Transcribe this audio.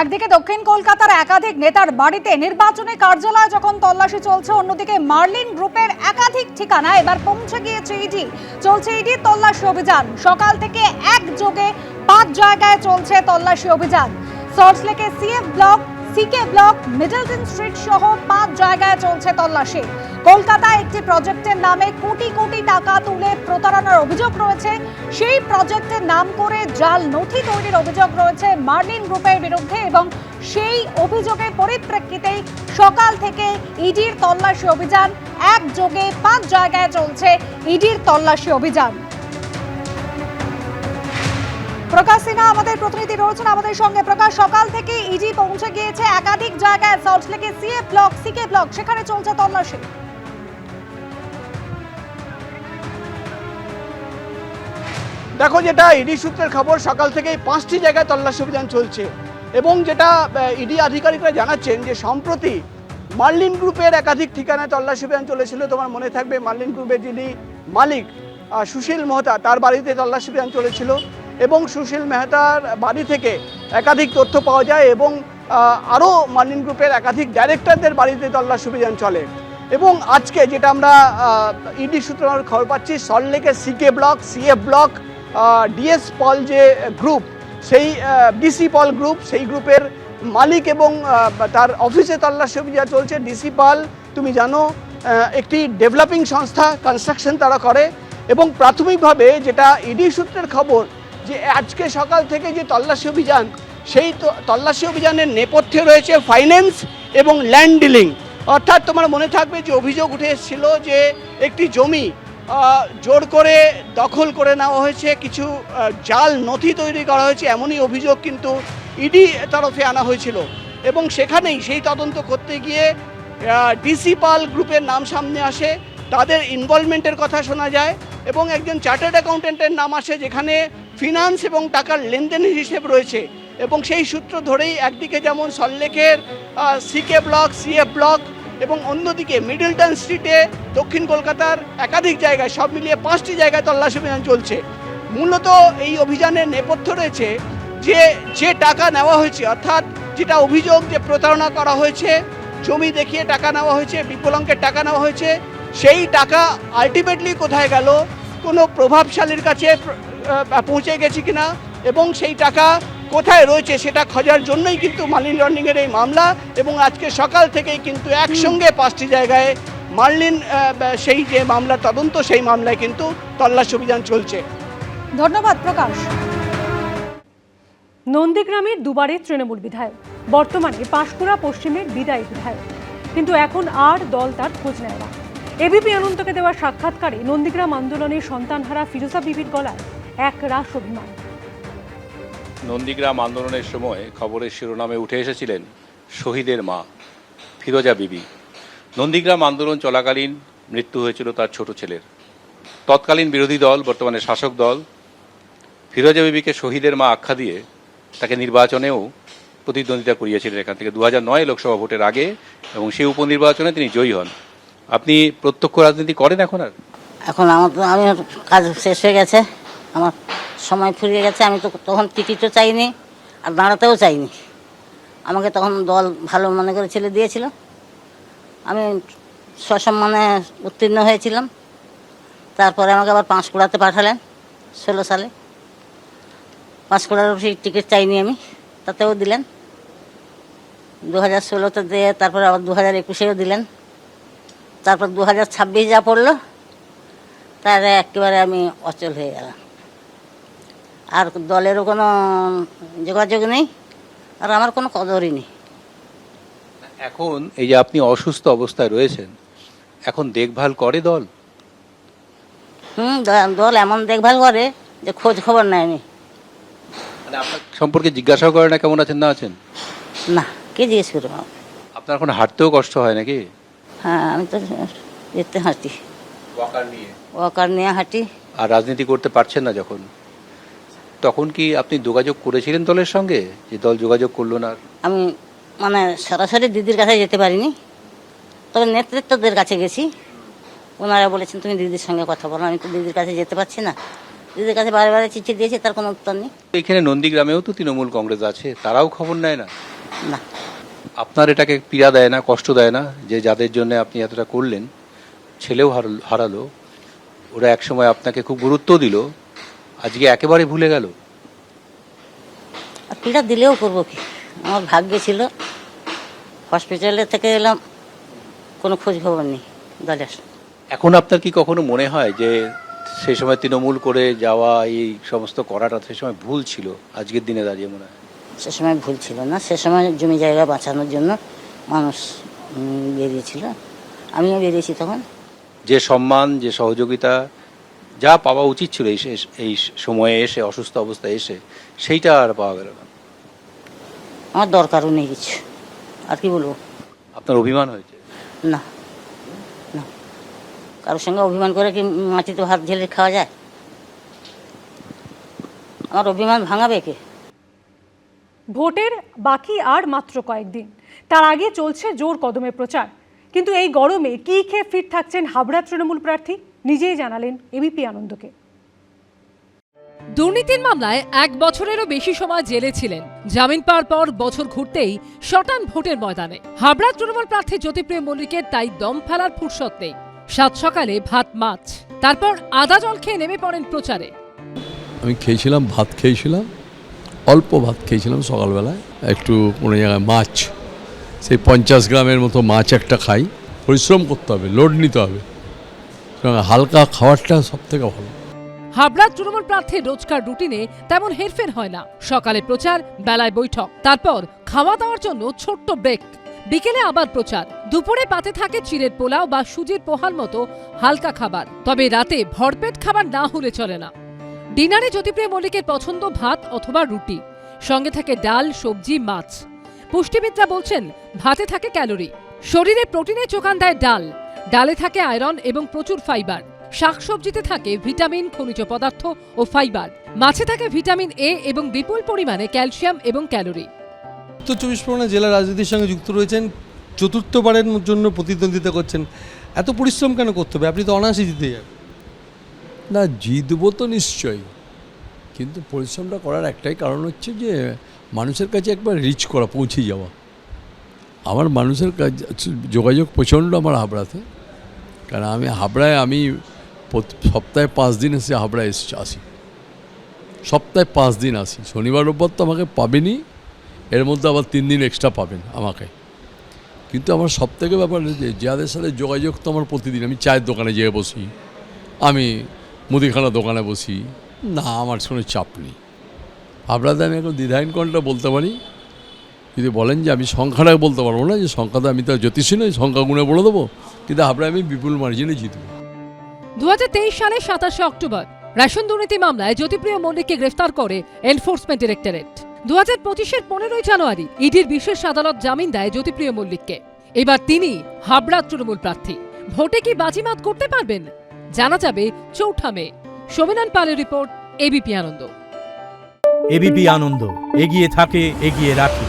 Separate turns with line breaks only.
একদিকে দক্ষিণ কলকাতার একাধিক নেতার বাড়িতে নির্বাচনী কার্যালয় যখন তল্লাশি চলছে, অন্যদিকে মার্লিন গ্রুপের একাধিক ঠিকানা এবার পৌঁছে গিয়েছে ইডি। চলছে ইডির তল্লাশি অভিযান। সকাল থেকে একযোগে 5 জায়গায় চলছে তল্লাশি অভিযান। সল্টলেকে CF block, CK block, Middleton street সহ 5 জায়গায় চলছে তল্লাশি। কলকাতায় একটি প্রজেক্টের নামে কোটি কোটি টাকা তুলে প্রতারণার অভিযোগ রয়েছে। সেই প্রজেক্টের নাম করে জাল নথি তৈরির অভিযোগ রয়েছে মার্লিন গ্রুপের বিরুদ্ধে এবং সেই অভিযোগের পরিপ্রেক্ষিতেই সকাল থেকে ইডির তল্লাশি অভিযান। একযোগে 5 জায়গায় চলছে ইডির তল্লাশি অভিযান। প্রকাশ সিনহা আমাদের প্রতিনিধি রয়েছেন আমাদের সঙ্গে। প্রকাশ, সকাল থেকে ইডি পৌঁছে গিয়েছে একাধিক জায়গায়, সল্টলেকে সিএফ ব্লক, সিকে ব্লক, সেখানে চলছে তল্লাশি।
দেখো, যেটা ইডি সূত্রের খবর, সকাল থেকেই 5টি জায়গায় তল্লাশি অভিযান চলছে এবং যেটা ইডি আধিকারিকরা জানাচ্ছেন যে সম্প্রতি মার্লিন গ্রুপের একাধিক ঠিকানায় তল্লাশি অভিযান চলেছিল। তোমার মনে থাকবে, মার্লিন গ্রুপের যিনি মালিক সুশীল মেহতা, তার বাড়িতে তল্লাশি অভিযান চলেছিল এবং সুশীল মেহতার বাড়ি থেকে একাধিক তথ্য পাওয়া যায় এবং আরও মার্লিন গ্রুপের একাধিক ডাইরেক্টরদের বাড়িতে তল্লাশি অভিযান চলে। এবং আজকে যেটা আমরা ইডি সূত্রের খবর পাচ্ছি, সল্টলেকের সিকে ব্লক, সিএফ ব্লক, ডিএস পল যে গ্রুপ, সেই ডিসি পল গ্রুপ, সেই গ্রুপের মালিক এবং তার অফিসে তল্লাশি অভিযান চলছে। ডিসি পল, তুমি জানো, একটি ডেভেলপিং সংস্থা, কনস্ট্রাকশন তারা করে এবং প্রাথমিকভাবে যেটা ইডি সূত্রের খবর যে আজকে সকাল থেকে যে তল্লাশি অভিযান, সেই তল্লাশি অভিযানের নেপথ্যে রয়েছে ফাইন্যান্স এবং ল্যান্ড ডিলিং। অর্থাৎ তোমার মনে থাকবে যে অভিযোগ উঠে এসেছিল যে একটি জমি জোর করে দখল করে নেওয়া হয়েছে, কিছু জাল নথি তৈরি করা হয়েছে, এমনই অভিযোগ কিন্তু ইডি তরফে আনা হয়েছিল এবং সেখানেই সেই তদন্ত করতে গিয়ে ডিসি পাল গ্রুপের নাম সামনে আসে, তাদের ইনভলভমেন্টের কথা শোনা যায় এবং একজন চার্টার্ড অ্যাকাউন্টেন্টের নাম আসে, যেখানে ফিনান্স এবং টাকার লেনদেনের হিসেব রয়েছে। এবং সেই সূত্র ধরেই একদিকে যেমন সল্টলেকের সিকে ব্লক, সিএফ ব্লক এবং অন্যদিকে মিডলটন স্ট্রিটে দক্ষিণ কলকাতার একাধিক জায়গায়, সব মিলিয়ে 5টি জায়গায় তল্লাশি অভিযান চলছে। মূলত এই অভিযানের নেপথ্য রয়েছে যে টাকা নেওয়া হয়েছে, অর্থাৎ যেটা অভিযোগ যে প্রতারণা করা হয়েছে, জমি দেখিয়ে টাকা নেওয়া হয়েছে, বিপুল অঙ্কের টাকা নেওয়া হয়েছে, সেই টাকা আলটিমেটলি কোথায় গেল, কোনো প্রভাবশালীর কাছে পৌঁছে গেছে কিনা এবং সেই টাকা কোথায় রয়েছে সেটা খোঁজার জন্যই কিন্তু মানি লন্ডারিংয়ের এই মামলা। এবং আজকে সকাল থেকেই কিন্তু একসঙ্গে 5টি জায়গায় মার্লিন সেই যে মামলা তদন্ত, সেই মামলায় কিন্তু তল্লাশি অভিযান চলছে।
ধন্যবাদ প্রকাশ।
নন্দীগ্রামের দুবারের তৃণমূল বিধায়ক, বর্তমানে পাঁশকুড়া পশ্চিমের বিদায়ী বিধায়ক, কিন্তু এখন আর দল তার খোঁজ নেয় না। এবিপি আনন্দকে দেওয়া সাক্ষাৎকারে নন্দীগ্রাম আন্দোলনের সন্তানহারা ফিরোজা বিবির গলায় এক রাস অভিমান।
নন্দীগ্রাম আন্দোলনের সময় খবরের শিরোনামে উঠে এসেছিলেন শহীদের মা ফিরোজা বিবি। নন্দীগ্রাম আন্দোলন চলাকালীন মৃত্যু হয়েছিল তার ছোট ছেলের। তৎকালীন বিরোধী দল, বর্তমানে শাসক দল, ফিরোজা বিবিকে শহীদের মা আখ্যা দিয়ে তাকে নির্বাচনেও প্রতিদ্বন্দ্বিতা করিয়েছিলেন এখান থেকে 2009 লোকসভা ভোটের আগে, এবং সেই উপনির্বাচনে তিনি জয়ী হন। আপনি প্রত্যক্ষ রাজনীতি করেন এখন? আর
এখন আমি কাজ শেষ হয়ে গেছে, আমার সময় ফুরিয়ে গেছে। আমি তো তখন টিকিটও চাইনি আর দাঁড়াতেও চাইনি। আমাকে তখন দল ভালো মনে করে ছেলে দিয়েছিল, আমি সসম্মানে উত্তীর্ণ হয়েছিলাম। তারপরে আমাকে আবার পাঁশকুড়াতে পাঠালেন 16 সালে। পাঁশকুড়ার অফিসে টিকিট চাইনি আমি, তাতেও দিলেন। 2016তে দিয়ে তারপরে আবার 2021-এও দিলেন। তারপর 2026 যা পড়লো, তার একেবারে আমি অচল হয়ে গেলাম। আর দলেরও কোনো যোগাযোগ নেই আর আমার কোনো কদরই নেই।
এখন এই যে আপনি অসুস্থ অবস্থায় রয়েছেন, এখন দেখভাল করে দল?
দল এমন দেখভাল করে যে খোঁজ খবর নেয়নি।
মানে আপনার সম্পর্কে জিজ্ঞাসাও করে না কেমন আছেন না আছেন?
না, কে জিজ্ঞেস করবো?
আপনার এখন হাঁটতেও কষ্ট হয় নাকি?
হ্যাঁ, আমি তো যেতে হাঁটি, ওয়াকার নিয়ে হাঁটি।
আর রাজনীতি করতে পারছেন না যখন, তখন কি আপনি যোগাযোগ করেছিলেন দলের সঙ্গে, যে দল যোগাযোগ করলো না?
আমি মানে সরাসরি দিদির কাছে যেতে পারিনি, তবে নেতৃত্বদের কাছে গেছি। ওনারা বলেছেন তুমি দিদির সঙ্গে কথা বলো। আমি তো দিদির কাছে যেতে পারছি না, দিদির কাছে বারে বারে চিঠি দিয়েছি, তার কোনো উত্তর নেই।
এখানে নন্দীগ্রামেও তো তৃণমূল কংগ্রেস আছে, তারাও খবর নেয় না।
না,
আপনার এটাকে পীড়া দেয় না, কষ্ট দেয় না যে যাদের জন্য আপনি এতটা করলেন, ছেলেও হারালো, ওরা একসময় আপনাকে খুব গুরুত্ব দিল, আজকে একেবারে ভুলে গেল?
আর পীড়া দিলেও করবো কি, আমার ভাগ্যে ছিল। হসপিটালে থেকে এলাম, কোনো খোঁজ খবর নেই দলের।
এখন আপনার কি কখনো মনে হয় যে সেই সময় তৃণমূল করে যাওয়া, এই সমস্ত করাটা সেই সময় ভুল ছিল? আজকের দিনে দাঁড়িয়ে মনে হয়
সে সময় ভুল ছিল না। সে সময় জমি জায়গা বাঁচানোর জন্য মানুষ বেরিয়েছিল, আমিও বেরিয়েছি তখন।
যে সম্মান, যে সহযোগিতা যা পাওয়া উচিত ছিল এই সময়ে এসে, অসুস্থ অবস্থায় এসে, সেইটা আর পাওয়া গেল না।
আমার দরকারও নেই কিছু, আর কি বলবো।
আপনার অভিমান হয়েছে?
না না, কারোর সঙ্গে অভিমান করে কি মাটিতে হাত ঢেলে খাওয়া যায়? আমার অভিমান ভাঙাবে কে?
ভোটের বাকি আর মাত্র কয়েকদিন, তার আগে চলছে জোর কদমে প্রচার। কিন্তু এই গরমে কি খেয়ে ফিট থাকছেন হাবড়া তৃণমূল প্রার্থী, নিজেই জানালেন এবিপি আনন্দকে।
দুর্নীতির মামলায় 1 বছরেরও বেশি সময় জেলে ছিলেন। জামিন পাওয়ার পর বছর ঘুরতেই শটান ভোটের ময়দানে হাবড়া তৃণমূল প্রার্থী জ্যোতিপ্রিয় মল্লিকের তাই দম ফেলার ফুরসত নেই। সাত সকালে ভাত মাছ, তারপর আদা জল খেয়ে নেমে পড়েন প্রচারে।
আমি খেয়েছিলাম, ভাত খেয়েছিলাম, অল্প ভাত খেয়েছিলাম সকালবেলায়, একটু কোনো জায়গায় মাছ, সেই 50 গ্রামের মতো মাছ একটা খাই। পরিশ্রম করতে হবে, লোড নিতে হবে, হালকা খাবারটা সব থেকে ভালো।
হাবড়া তৃণমূল প্রার্থীর রোজকার রুটিনে তেমন হেরফের হয় না। সকালে প্রচার, বেলায় বৈঠক, তারপর খাওয়া দাওয়ার জন্য ছোট্ট ব্রেক, বিকেলে আবার প্রচার। দুপুরে পাতে থাকে চিড়ের পোলাও বা সুজির পোহার মতো হালকা খাবার, তবে রাতে ভরপেট খাবার না হলে চলে না। ডিনারে জ্যোতিপ্রিয় মল্লিকের পছন্দ ভাত অথবা রুটি, সঙ্গে থাকে ডাল, সবজি, মাছ। পুষ্টিবিদরা বলছেন ভাতে থাকে ক্যালোরি, শরীরে প্রোটিনের যোগান দেয় ডাল, ডালে থাকে আয়রন এবং প্রচুর ফাইবার, শাকসবজিতে থাকে ভিটামিন, খনিজ পদার্থ ও ফাইবার, মাছে থাকে ভিটামিন এ এবং বিপুল পরিমাণে ক্যালসিয়াম এবং ক্যালোরি।
উত্তর 24 পরগনা জেলা রাজনীতির সঙ্গে যুক্ত রয়েছেন, চতুর্থবারের জন্য প্রতিদ্বন্দ্বিতা করছেন, এত পরিশ্রম কেন করতে হবে? আপনি তো অনায়াসে জিতে যাবেন।
না, জিতবো তো নিশ্চয়ই, কিন্তু পরিশ্রমটা করার একটাই কারণ হচ্ছে যে মানুষের কাছে একবার রিচ করা, পৌঁছে যাওয়া। আমার মানুষের কাছে যোগাযোগ প্রচণ্ড আমার হাবড়াতে, কারণ আমি হাবড়ায় সপ্তাহে 5 দিন এসে হাবড়ায় আসি, সপ্তাহে 5 দিন আসি। শনিবার রোববার তো আমাকে পাবেনই, এর মধ্যে আবার 3 দিন এক্সট্রা পাবেন আমাকে। কিন্তু আমার সবথেকে ব্যাপার হচ্ছে যাদের সাথে যোগাযোগ তো আমার প্রতিদিন। আমি চায়ের দোকানে যেয়ে বসি, আমি মুদিখানা দোকানে বসি, না আমার কোনো চাপ নেই। হাবড়াতে আমি এখন দ্বিধাহীন কোনটা বলতে পারি। যদি বলেন যে আমি সংখ্যাটা বলতে পারবো না, যে সংখ্যাটা আমি তো জ্যোতিষী নই, সংখ্যা গুণে বলে দেবো, কিন্তু হাবড়ায় আমি বিপুল মার্জিনে জিতবো।
2023 সালে 27 অক্টোবর রেশন দুর্নীতি মামলায় জ্যোতিপ্রিয় মল্লিককে গ্রেফতার করে এনফোর্সমেন্ট ডিরেক্টরেট। 2025-এর 15 জানুয়ারি ইডির বিশেষ আদালত জামিন দেয় জ্যোতিপ্রিয় মল্লিককে। এবার তিনি হাবড়া তৃণমূল প্রার্থী। ভোটে কি বাজিমাত করতে পারবেন, জানা যাবে 4 মে। শোভনান পালের রিপোর্ট, এবিপি আনন্দ।
এবিপি আনন্দ, এগিয়ে থাকে, এগিয়ে রাখে।